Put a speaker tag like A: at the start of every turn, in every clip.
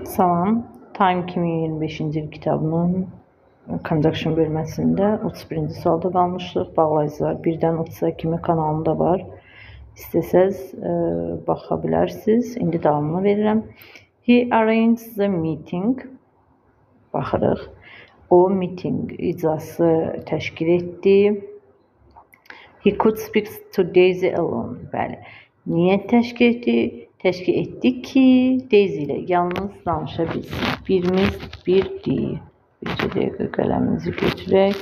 A: Salam, Time 2025-ci il kitabının Conjunction bölməsində 31-ci sualda qalmışdıq. Bağlayıcılar 1-dən 30-a kimi kanalında var. İstəsəz baxa bilərsiniz. İndi davamını verirəm. He arranged the meeting. Baxırıq. O meeting iclası təşkil etdi. He could speak to Daisy alone. Bəli. Niyə təşkil etdi? Təşkil etdi ki, Daisy ilə yalnız danışa bilsin. Birimiz bir deyil. Bir dəqiqə qələmimizi götürək.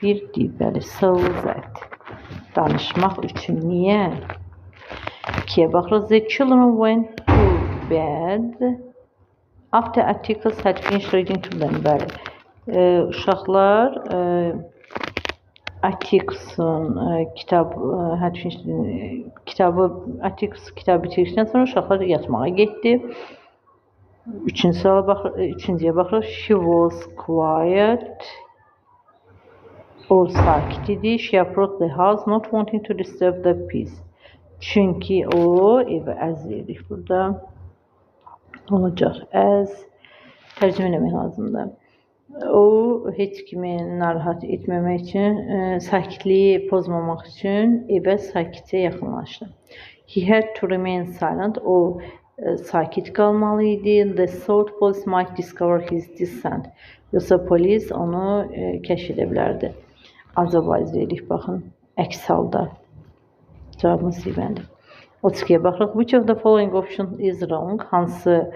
A: Bir deyil, bəli, sığılacaq. Danışmaq üçün niyə? 2-yə baxırıq. The children went to bed after Atticus had finished reading to them. Bəli. Uşaqlar Atticus'un Atticus kitabı bitirdikdən sonra uşaqlar yatmağa getdi. Üçüncüyə baxırıq. She was quiet. O sakit idi. She approached the house not wanting to disturb the peace. Çünki o evi əzləyirdik burada. Olacaq. Tərcümə eləmək lazımdır. O heç kimi narahat etməmək üçün, sakitliyi pozmamaq üçün evə sakitcə yaxınlaşdı. He had to remain silent. O sakit qalmalı idi. The thought police might discover his dissent. Yoxsa polis onu kəşf edə bilərdi. Azabaiz veririk, baxın. Əks halda. Cavabımız C-bəndir. 32-yə baxırıq. Which of the following option is wrong? Hansı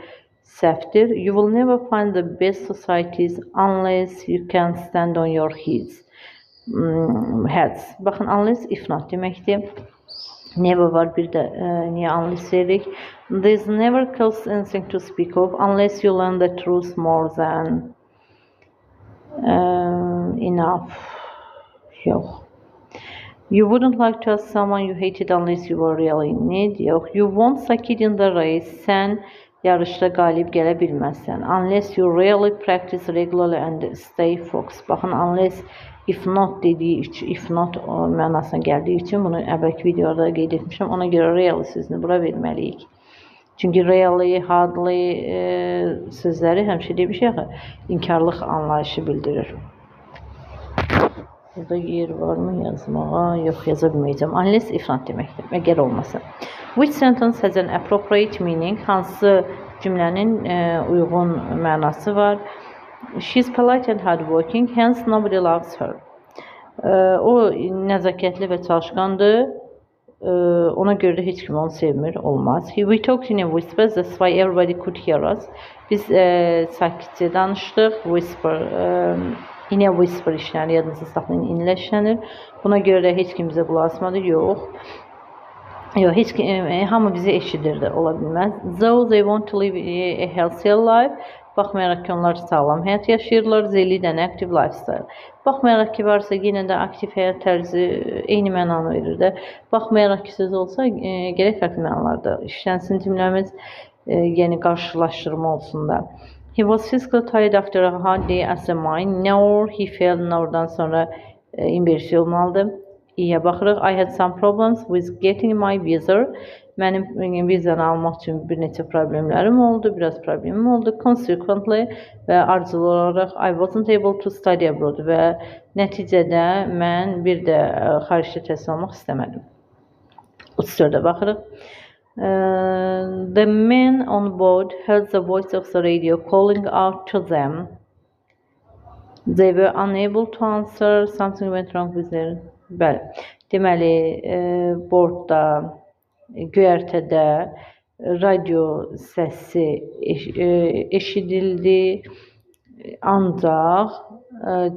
A: səhvdir? You will never find the best societies unless you can stand on your heads. Baxın, unless if not deməkdir. Never var, bir də niyə unless veririk? There's never cost anything to speak of unless you learn the truth more than enough. Yox. You wouldn't like to ask someone you hated unless you were really in need. Yox. You won't succeed in the race. Sən yarışda qalib gələ bilməzsən. Unless you really practice regularly and stay focused. Baxın, unless if not dediyi üçün, if not mənasına gəldiyi üçün bunu əvvəlki videoda qeyd etmişəm. Ona görə really sözünü bura verməliyik. Çünki really, hardly sözləri həmişə demişik, inkarlıq anlayışı bildirir. Burada yer varmı yazmağa? Yox, yaza bilməyəcəm. Unless if not deməkdir. Əgər olmasa. Which sentence has an appropriate meaning? Hansı cümlənin uyğun mənası var? She's polite and hardworking, hence nobody loves her. O nəzakətli və çalışqandır. Ona görə də heç kim onu sevmir, olmaz. We talked in a whisper, that's why everybody could hear us. Biz sakitcə danışdıq. Whisper, in a whisper işlənir, yadınızda saxlayın, inlə işlənir. Buna görə də heç kim bizə qulaq asmadı, yox. Yox, heç kim, hamı bizi eşidirdi, ola bilməz. Though they want to live a healthy life, baxmayaraq ki, onlar sağlam həyat yaşayırlar, they lead an active lifestyle. Baxmayaraq ki, varsa yenə də aktiv həyat tərzi eyni mənanı verir də. Baxmayaraq ki, söz olsa, gərək fərqli mənalarda işlənsin cümləmiz, yəni qarşılaşdırma olsun da. He was physically tired after a hard day as a mine. Now he felt, now'dan sonra inversiya olmalıdır. İyə baxırıq. I had some problems with getting my visa. Mənim vizanı almaq üçün bir neçə problemlərim oldu, biraz problemim oldu. Consequently və arzulu olaraq I wasn't able to study abroad və nəticədə mən bir də xaricdə təhsil almaq istəmədim. 34-də baxırıq. The men on board heard the voice of the radio calling out to them. They were unable to answer. Something went wrong with their... Bəli. Deməli, bordda, göyərtədə radio səsi eşidildi, ancaq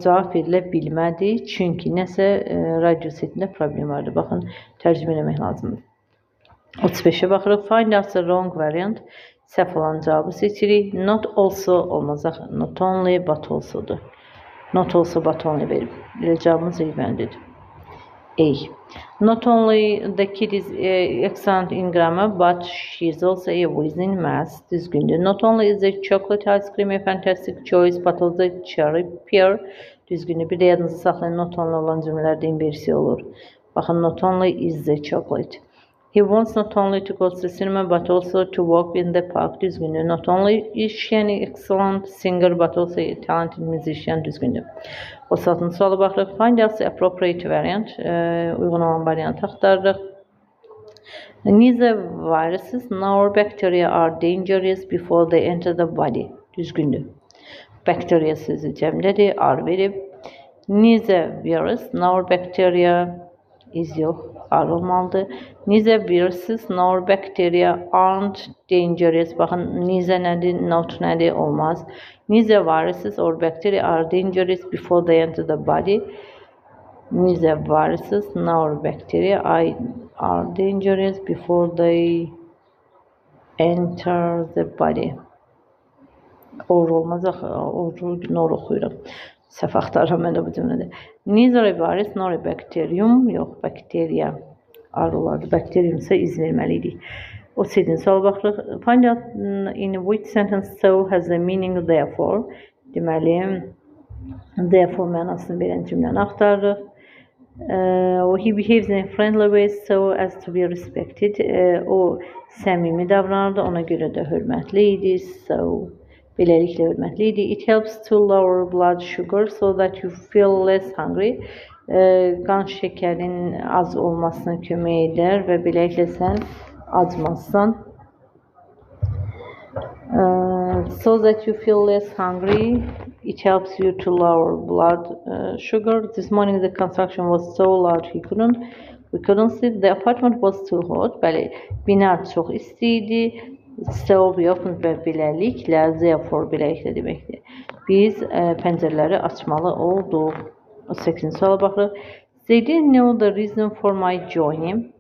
A: cavab verilə bilmədi, çünki nəsə radio setində problem vardı. Baxın, tərcümə eləmək lazımdır. 35-ə baxırıq. Find out the wrong variant. Səhv olan cavabı seçirik. Not also olmaz. Not only but also'dur. Not also but only verib. Elə cavabımız eyvəndidir. A. Not only the kid is excellent in grammar, but she is also a whiz in math. Düzgündür. Not only is the chocolate ice cream a fantastic choice, but also the cherry pear. Düzgündür. Bir də yadınızı saxlayın, not only olan cümlələrdə inversiya olur. Baxın, not only is the chocolate. He wants not only to go to the cinema but also to walk in the park. Düzgündür. Not only is she an excellent singer but also a talented musician. Düzgündür. 36-cı suala baxırıq. Find out the appropriate variant. Uyğun olan variantı axtarırıq. Neither viruses nor bacteria are dangerous before they enter the body. Düzgündür. Bacteria sözü cəmdədir. Ar verib. Neither virus nor bacteria is yox. Ar olmalıdır. Neither viruses nor bacteria aren't dangerous. Baxın, neither nədir, not nədir, olmaz. Neither viruses or bacteria are dangerous before they enter the body. Neither viruses nor bacteria are dangerous before they enter the body. Doğru olmaz, doğru oxuyuram. Səhv axtarıram mən də bu cümlədə. Neither a virus nor a bacterium, yox, bakteriya ar olardı. Bakterium isə iz verməliydik. 37-ci suala baxırıq. Find out in which sentence so has a meaning therefore. Deməli, therefore mənasını verən cümləni axtarırıq. He behaves in a friendly way so as to be respected. O səmimi davranırdı, ona görə də hörmətli idi. So, beləliklə hörmətli idi. It helps to lower blood sugar so that you feel less hungry. Qan şəkərin az olmasına kömək edər və beləliklə sən acmazsan. So that you feel less hungry. It helps you to lower blood sugar. This morning the construction was so loud we couldn't sleep. The apartment was too hot. Bəli, bina çox isti idi. So yox və beləliklə, therefore beləliklə deməkdir. Biz pəncərələri açmalı olduq. 38-ci suala baxırıq. They didn't know the reason for my joining.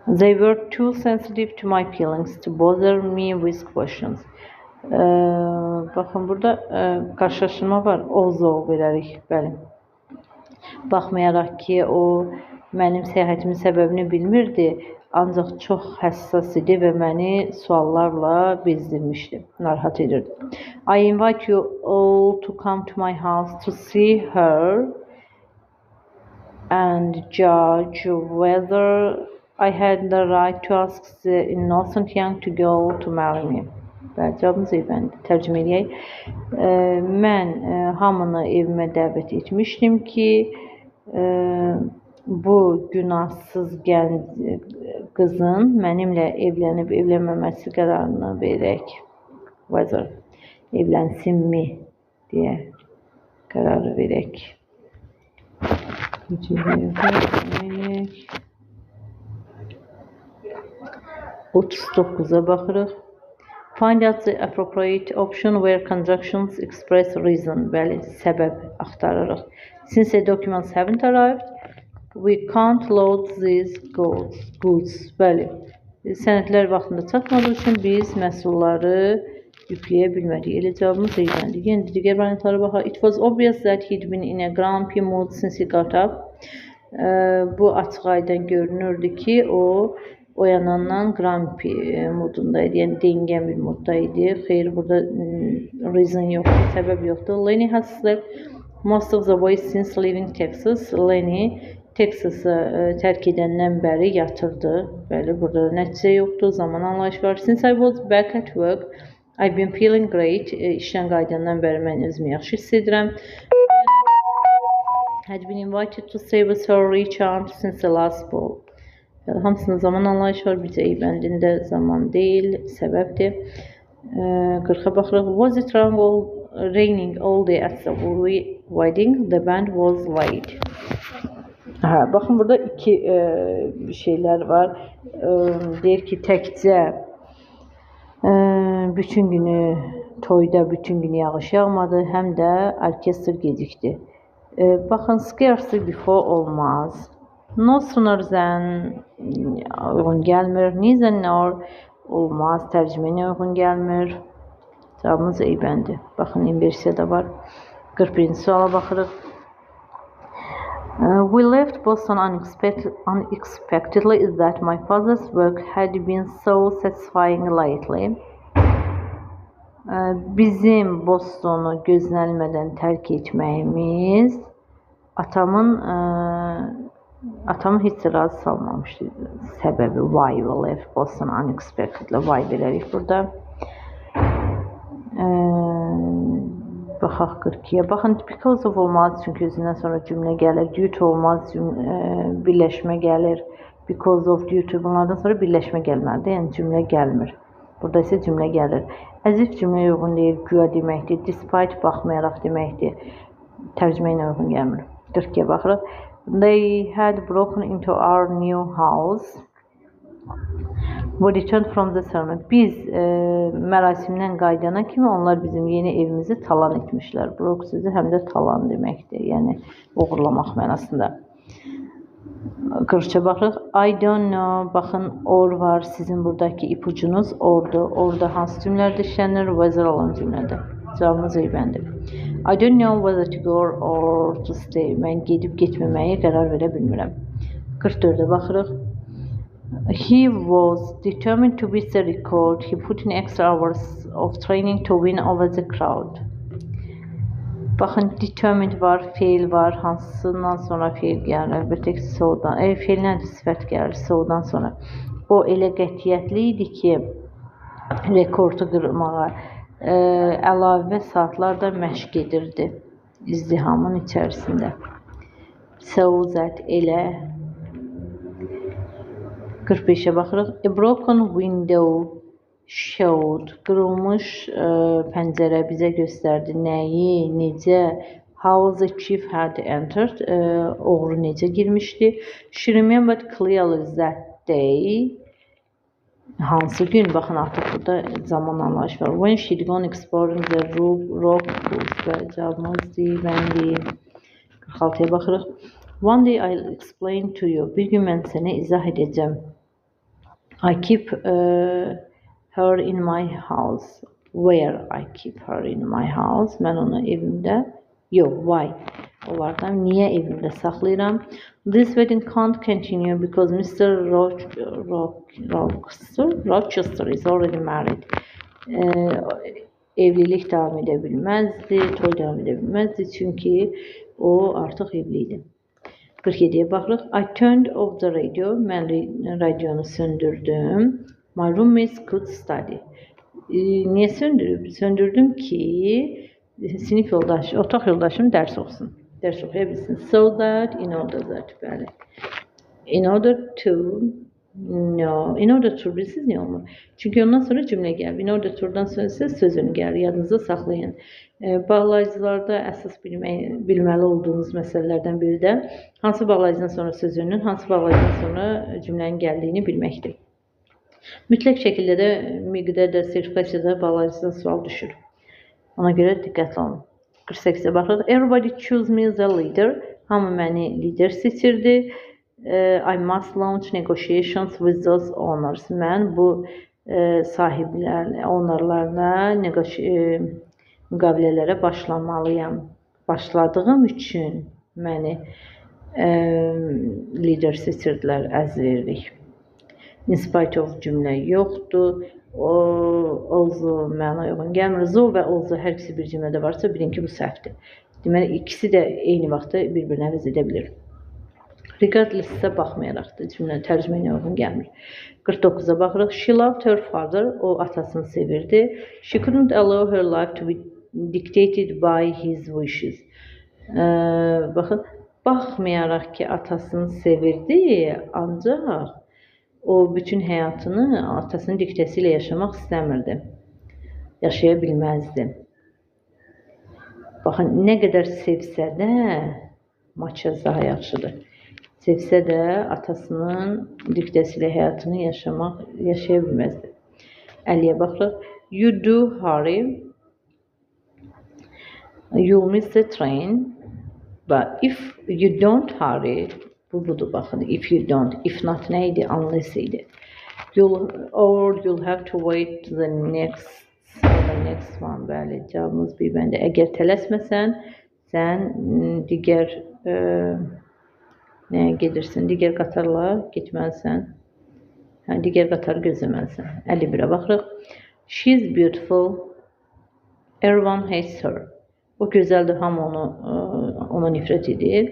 A: They were too sensitive to my feelings to bother me with questions. Baxın, burada qarşılaşdırma var. Although verərik, bəli. Baxmayaraq ki, o mənim səyahətimin səbəbini bilmirdi, ancaq çox həssas idi və məni suallarla bezdirmişdi, narahat edirdi. I invite you all to come to my house to see her and judge whether I had the right to ask the innocent young girl to marry me. Bəli, cavabımız eyvəndir. Tərcümə edək. Mən hamını evimə dəvət etmişdim ki, bu günahsız gənc qızın mənimlə evlənib evlənməməsi qərarını verək. Whether evlənsinmi deyə qərarı verək. 39-a baxırıq. Find out the appropriate option where conjunctions express reason. Bəli, səbəb axtarırıq. Since the documents haven't arrived, we can't load these goods. Bəli, sənədlər vaxtında çatmadığı üçün biz məhsulları yükləyə bilmədik. Elə cavabımız eyvəndir. Yenə digər variantlara baxaq. It was obvious that he'd been in a grumpy mood since he got up. Bu açıq aydın görünürdü ki, o oyanandan grumpy modundaydı, yəni dengən bir moddaydı. Xeyr, burada reason yoxdur, səbəb yoxdur. Lenny has slept most of the way since leaving Texas. Lenny Texas'ı tərk edəndən bəri yatırdı. Bəli, burada nəticə yoxdur, zaman anlayışı var. Since I was back at work, I've been feeling great. İşdən qayıdandan bəri mən özümü yaxşı hiss edirəm. Had been invited to stay with her rich aunt since the last ball. Hamısının zaman anlayışı var, bizə eybəndində zaman deyil, səbəbdir. 40-a baxırıq. Was it raining all day at the wedding? The band was late. Baxın, burada iki şeylər var. Deyir ki, təkcə bütün günü toyda bütün günü yağış yağmadı, həm də orkestr gecikdi. Baxın, scarcely before olmaz. No sooner than uyğun gəlmir. Neither nor olmaz. Tərcüməyə uyğun gəlmir. Cavabımız eybəndir. Baxın, inversiyada var. 41-ci suala baxırıq. We left Boston unexpectedly is that my father's work had been so satisfying lately. Bizim Bostonu gözlənilmədən tərk etməyimiz atamın Atamı heç razı salmamışdı. Səbəbi why will have Boston unexpectedly why verərik burada. Baxaq 42-yə. Baxın, because of olmaz çünki özündən sonra cümlə gəlir. Due to olmaz birləşmə gəlir. Because of, due to bunlardan sonra birləşmə gəlməlidir. Yəni cümlə gəlmir. Burada isə cümlə gəlir. As if cümləyə uyğun deyil, güya deməkdir. Despite baxmayaraq deməkdir. Tərcümə ilə uyğun gəlmir. 42-yə baxırıq. They had broken into our new house. We returned from the ceremony. Biz mərasimdən qaydana kimi onlar bizim yeni evimizi talan etmişlər. Broke sözü həm də talan deməkdir. Yəni uğurlamaq mənasında. 43-ə baxırıq. I don't know. Baxın, or var. Sizin buradakı ipucunuz ordu. Orada hansı cümlələrdə işlənir? Whether olan cümlədə. Cavabımız eybəndir. I don't know whether to go or to stay. Mən gedib getməməyə qərar verə bilmirəm. 44-ə baxırıq. He was determined to beat the record. He put in extra hours of training to win over the crowd. Baxın, determined var, fail var. Hansından sonra fail gəlir? Əlbəttə ki, so'dan. Fail nədir? Sifət gəlir so'dan sonra. O elə qətiyyətli idi ki, rekordu qırmağa əlavə saatlarda məşq edirdi izdihamın içərisində. So that elə. 45-ə baxırıq. A broken window showed. Qırılmış pəncərə bizə göstərdi. Nəyi, necə? How the chief had entered. Oğru necə girmişdi? She remembered clearly that day. Hansı gün? Baxın, artıq burada zaman anlayışı var. When she'd gone exploring the rock pools. Cavabımız deyilməndi. 46-ya baxırıq. One day I'll explain to you. Bir gün mən sənə izah edəcəm. I keep her in my house. Where I keep her in my house. Mən onu evimdə. Yox, why? Onlardan niyə evimdə saxlayıram? This wedding can't continue because Mr. Rochester is already married. Evlilik davam edə bilməzdi, toy davam edə bilməzdi çünki o artıq evli idi. 47-yə baxırıq. I turned off the radio. Mən radionu söndürdüm. My roommates could study. Niyə söndürüb? Söndürdüm ki, sinif yoldaşı, otaq yoldaşım dərs oxusun. Dərs oxuya bilsin. So that, in order that, bəli. In order to, no, in order to bilsiz niyə olmur? Çünki ondan sonra cümlə gəlir. In order to'dan sonra isə sözünü gəlir. Yadınızda saxlayın. Bağlayıcılarda əsas bilməli olduğunuz məsələlərdən biri də hansı bağlayıcıdan sonra sözünün, hansı bağlayıcıdan sonra cümlənin gəldiyini bilməkdir. Mütləq şəkildə də miqdarda sertifikasiyada bağlayıcıdan sual düşür. Ona görə diqqətli olun. 48-ə baxırıq. Everybody choose me as a leader. Hamı məni lider seçirdi. I must launch negotiations with those owners. Mən bu sahiblər, ownerlarla müqavilələrə başlamalıyam. Başladığım üçün məni lider seçirdilər, əz veririk. In spite of cümlə yoxdur. Also məna uyğun gəlmir. So və also hər ikisi bir cümlədə varsa, bilin ki, bu səhvdir. Deməli, ikisi də eyni vaxtda bir-birinə əvəz edə bilir. Regardless-ə baxmayaraqdır, cümlə tərcümə ilə uyğun gəlmir. 49-a baxırıq. She loved her father. O atasını sevirdi. She couldn't allow her life to be dictated by his wishes. Baxın, baxmayaraq ki, atasını sevirdi, ancaq o bütün həyatını atasının diktəsi ilə yaşamaq istəmirdi. Yaşaya bilməzdi. Baxın, nə qədər sevsə də, maçaz daha yaxşıdır. Sevsə də atasının diktəsi ilə həyatını yaşaya bilməzdi. 50-yə baxırıq. You do hurry. You'll miss the train. But if you don't hurry, budur baxın. If you don't, if not neydi? Unless idi. You'll have to wait the next one. Bəli, cavabımız bir bəndə. Əgər tələsməsən, sən digər nəyə gedirsən? Digər qatarla getməlisən. Digər qatarı gözləməlisən. 51-ə baxırıq. She's beautiful. Everyone hates her. O gözəldir, hamı ona nifrət edir.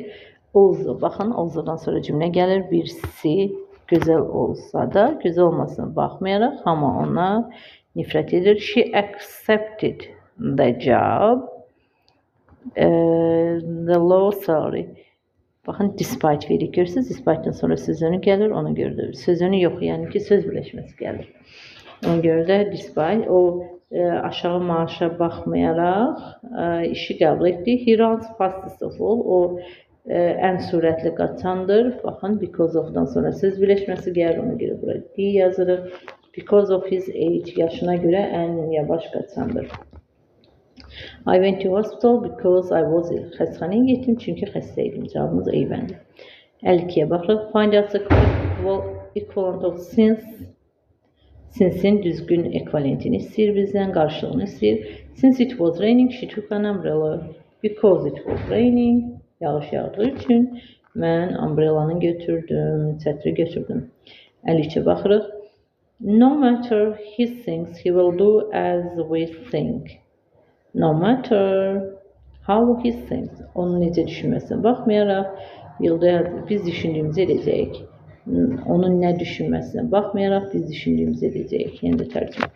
A: Also, baxın, alsodan sonra cümlə gəlir. Birisi gözəl olsa da, gözəl olmasına baxmayaraq hamı ona nifrət edir. She accepted the job. The low salary. Baxın, despite verir. Görürsünüz, despite'dan sonra sözünü gəlir, ona görə də sözünü yox, yəni ki, söz birləşməsi gəlir. Ona görə də despite o aşağı maaşa baxmayaraq işi qəbul etdi. He runs fastest of all. O ən sürətli qaçandır. Baxın, because of-dan sonra söz birləşməsi gəlir, ona görə bura D yazırıq. Because of his age, yaşına görə ən yavaş qaçandır. I went to hospital because I was ill. Xəstəxanaya getdim çünki xəstə idim. Cavabımız eyvəndir. 52-yə baxırıq. Find out the equivalent of since. Since'in düzgün ekvivalentini istəyir bizdən, qarşılığını istəyir. Since it was raining, she took an umbrella. Because it was raining, yağış yağdığı üçün mən umbrellanı götürdüm, çətri götürdüm. 53-ə baxırıq. No matter he thinks, he will do as we think. No matter how he thinks, onun necə düşünməsinə baxmayaraq, biz düşündüyümüzü edəcəyik. Onun nə düşünməsinə baxmayaraq, biz düşündüyümüzü edəcəyik. Yəni də tərcümə.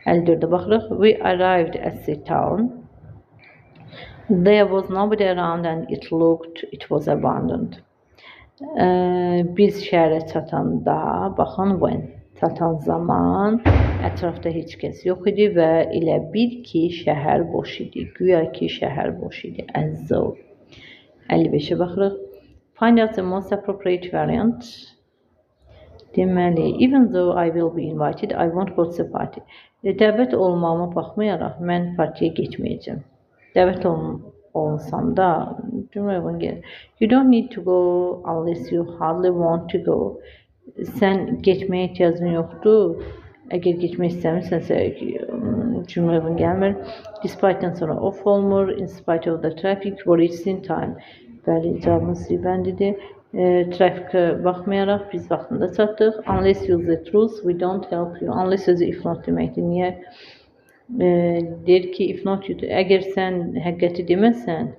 A: 54-də baxırıq. We arrived at the town. There was nobody around and it was abandoned. Biz şəhərə çatanda, baxın, when, çatan zaman ətrafda heç kəs yox idi və elə bil ki, şəhər boş idi. Güya ki, şəhər boş idi. As though. 55-ə baxırıq. Find out the most appropriate variant. Deməli, even though I will be invited, I won't go to the party. Dəvət olmağıma baxmayaraq, mən partiyə getməyəcəm. Dəvət olunsam da, cümlə uyğun gəlir. You don't need to go unless you hardly want to go. Sən getməyə ehtiyacın yoxdur. Əgər getmək istəmirsənsə, cümlə uyğun gəlmir. Despite'dan sonra of olmur. In spite of the traffic, we reached in time. Bəli, cavabımız zibəndidir. Trafikə baxmayaraq biz vaxtında çatdıq. Unless you use the truth, we don't help you. Unless sözü if not deməkdir. Niyə? Deyir ki, if not you, əgər sən həqiqəti deməsən,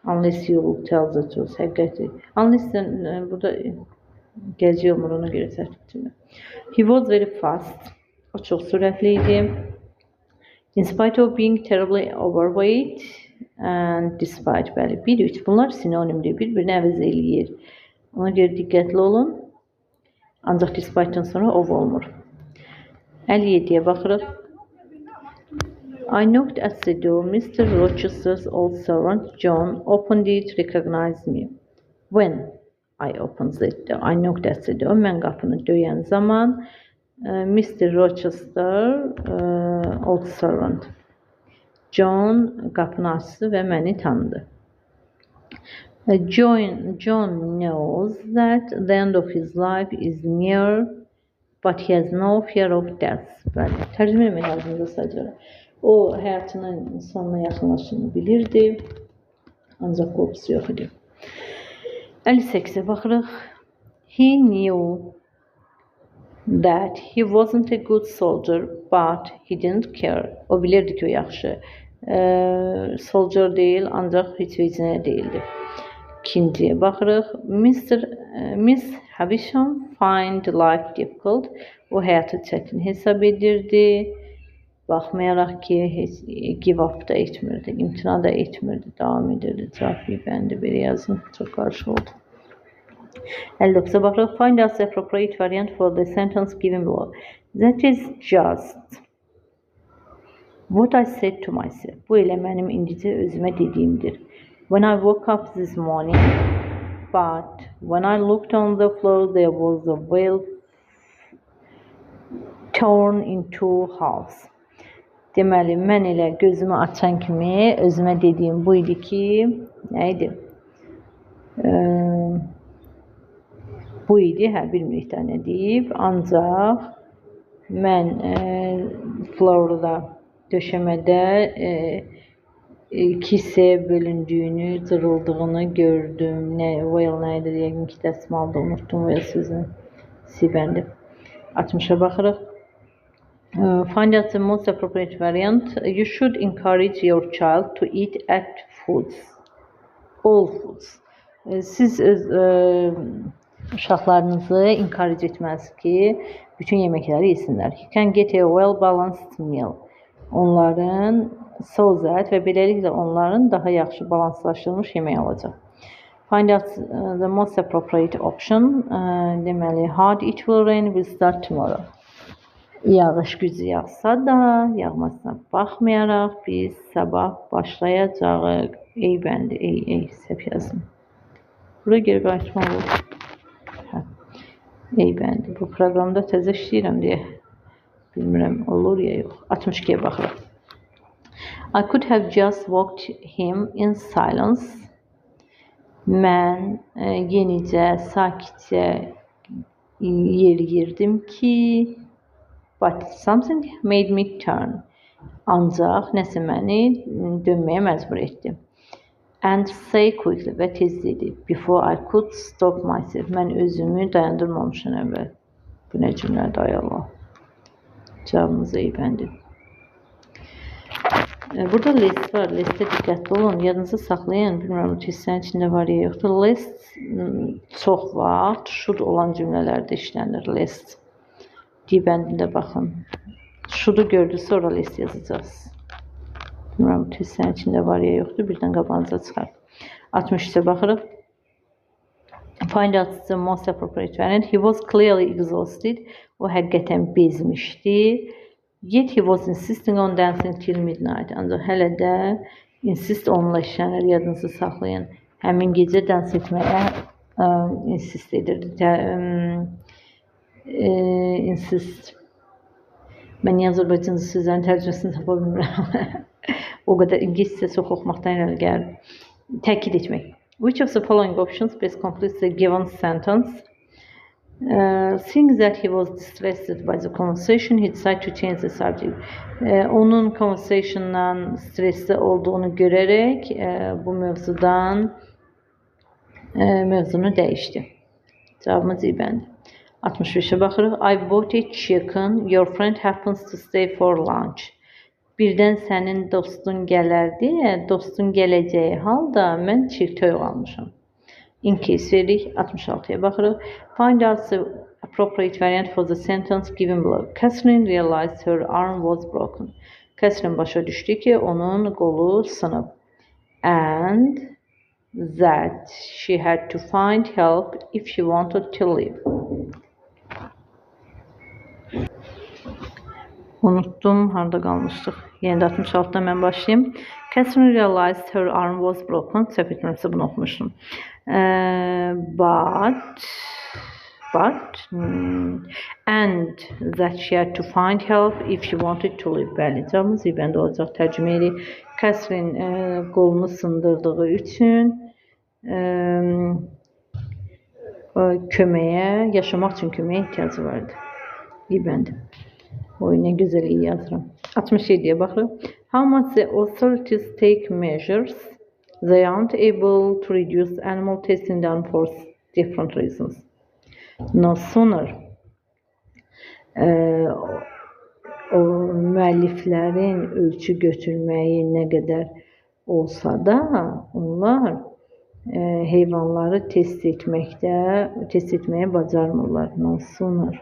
A: unless you tell the truth, həqiqəti. Unless sən, burada gələcək olmur, ona görə səhv. He was very fast. O çox sürətli idi. In spite of being terribly overweight and despite, bəli, 1-3. Bunlar sinonimdir, bir-birini əvəz eləyir. Ona görə diqqətli olun. Ancaq despite'dan sonra of olmur. 57-yə baxırıq. I knocked at the door. Mr. Rochester's old servant, John, opened it, recognized me. When I opened the door, I knocked at the door. Mən qapını döyən zaman Mr. Rochester, old servant, John qapını açdı və məni tanıdı. John knows that the end of his life is near, but he has no fear of death. Bəli, tərcümə etmək lazımdır sadəcə. O, həyatının sonuna yaxınlaşdığını bilirdi, ancaq qorxusu yox idi. 58-ə baxırıq. He knew that he wasn't a good soldier, but he didn't care. O bilirdi ki, o yaxşı soldier deyil, ancaq heç vecinə deyildi. 2-ciyə baxırıq. Miss Havisham find life difficult. O həyatı çətin hesab edirdi. Baxmayaraq ki, heç give up da etmirdi, imtina da etmirdi, davam edirdi. Cavab bəndi bir yazın, çox qarşı oldu. 59-a baxırıq. Find out the appropriate variant for the sentence given below. That is just what I said to myself. Bu elə mənim indicə özümə dediyimdir. When I woke up this morning, but when I looked on the floor, there was a veil torn in two halves. Deməli, mən elə gözümü açan kimi özümə dediyim bu idi ki, nə idi? Bu idi, bilmirik də nə deyib, ancaq mən Florida döşəmədə iki hissəyə bölündüyünü, cırıldığını gördüm. Veil nə idi? Yəqin ki, dəsmalda unutdum veil sözünü. Sibəndi. 60-a baxırıq. Find out the most appropriate variant. You should encourage your child to eat all foods. Siz öz uşaqlarınızı encourage etməlisiniz ki, bütün yeməkləri yesinlər. You can get a well-balanced meal. Onların so that və beləliklə onların daha yaxşı balanslaşdırılmış yemək alacaq. Find out the most appropriate option. Deməli, hard it will rain will start tomorrow. Yağış gücü yağsa da, yağmasına baxmayaraq biz sabah başlayacağıq. Ey bəndi, ey səhv yazdım. Buraya geri qayıtmalı. Ey bəndi, bu proqramda təzə işləyirəm deyə bilmirəm, olur ya yox. 62-yə baxırıq. I could have just walked him in silence. Mən yenicə sakitcə yeriyirdim ki, but something made me turn. Ancaq nəsə məni dönməyə məcbur etdi. And say quickly və tez dedi. Before I could stop myself. Mən özümü dayandırmamışam əvvəl. Bu nə cümlədir ay Allah. Cavabımız ey bəndi. Burada list var. Listə diqqətli olun. Yadınızı saxlayın. Bilmirəm, testlərin içində var ya yoxdur. List çox vaxt should olan cümlələrdə işlənir. List. D bəndində baxın. Should'u gördü, sonra list yazacağız. Bilmirəm, testlərin içində var ya yoxdur. Birdən qabağınıza çıxar. 63-ə baxırıq. Find out the most appropriate variant. He was clearly exhausted. O həqiqətən bezmişdi. Yet he was insisting on dancing till midnight. Ancaq hələ də insist onunla işlənir. Yadınızı saxlayın. Həmin gecə dans etməyə insist edirdi. Insist. Mən Azərbaycan sözlərin tərcüməsini tapa bilmirəm. O qədər İngiliscə çox oxumaqdan irəli gəlir. Təkid etmək. Which of the following options best completes the given sentence? Seeing that he was distressed by the conversation, he decided to change the subject. Onun conversationdan stresli olduğunu görərək bu mövzunu dəyişdi. Cavabımız iyi bəndi. 65-ə baxırıq. I bought a chicken. Your friend happens to stay for lunch. Birdən sənin dostun gələrdi. Dostun gələcəyi halda mən toyuq almışam. In case veririk. 66-ya baxırıq. Find out the appropriate variant for the sentence given below. Catherine realized her arm was broken. Catherine başa düşdü ki, onun qolu sınıb. And that she had to find help if she wanted to live. Unuttum, harda qalmışdıq. Yenə də 66-dan mən başlayayım. Catherine realized her arm was broken. Səhv etmirəmsə bunu oxumuşdum. And that she had to find help if she wanted to live. Bəli, cavabımız bəndə olacaq. Tərcümə edirik. Catherine qolunu sındırdığı üçün yaşamaq üçün köməyə ehtiyacı vardı. Bəndə. Oy, nə gözəl iyi yazıram. 67-yə baxırıq. How much the authorities take measures, they aren't able to reduce animal testing down for different reasons. No sooner o müəlliflərin ölçü götürməyi nə qədər olsa da, onlar heyvanları test etməyə bacarmırlar. No sooner.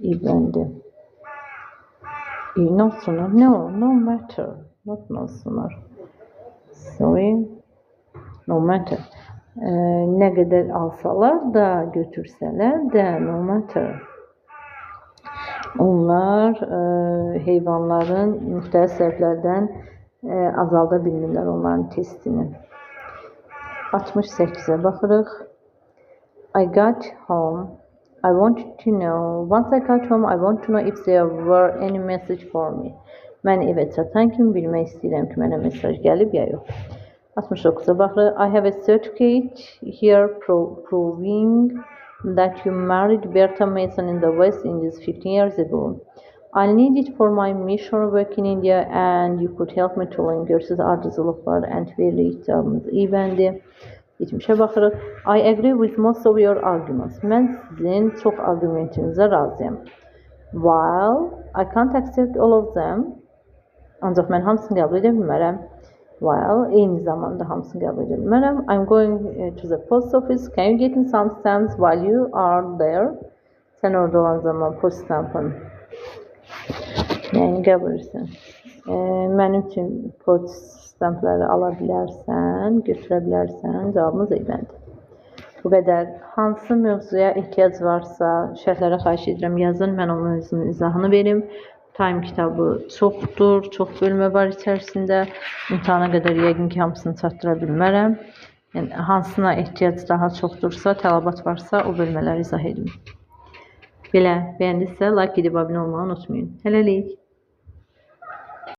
A: İbəndi. No sooner. No matter. Not no sooner. Sorry. No matter. Nə qədər alsalar da, götürsələr də, no matter. Onlar heyvanların müxtəlif səbəblərdən azalda bilmirlər onların testini. 68-ə baxırıq. I got home. I wanted to know. Once I got home, I want to know if there were any message for me. Mən evə çatan kimi bilmək istəyirəm ki, mənə mesaj gəlib ya yox. 69-a baxırıq. I have a certificate here proving that you married Bertha Mason in the West Indies 15 years ago. I'll need it for my mission work in India and you could help me to learn. Görürsünüz, ardıcılıqlar, əntiverli ihtiyacımız iyi bəndi. 70-ə baxırıq. I agree with most of your arguments. Mən sizin çox argumentinizə razıyam. While I can't accept all of them, ancaq mən hamısını qəbul edə bilmərəm. While eyni zamanda hamısını qəbul edə bilmərəm. I'm going to the post office. Can you get me some stamps while you are there? Sən orada olan zaman post stampın nəyini qəbul edirsən? Mənim üçün post stampları ala bilərsən, götürə bilərsən. Cavabımız eyvəndir. Bu qədər. Hansı mövzuya ehtiyac varsa, şərhlərə xahiş edirəm yazın. Mən o mövzunun izahını verim. Time kitabı çoxdur, çox bölmə var içərisində. İmtahana qədər yəqin ki, hamısını çatdıra bilmərəm. Yəni, hansına ehtiyac daha çoxdursa, tələbat varsa, o bölmələri izah edin. Belə, bəyəndinizsə, like edib abunə olmağı unutmayın. Hələlik.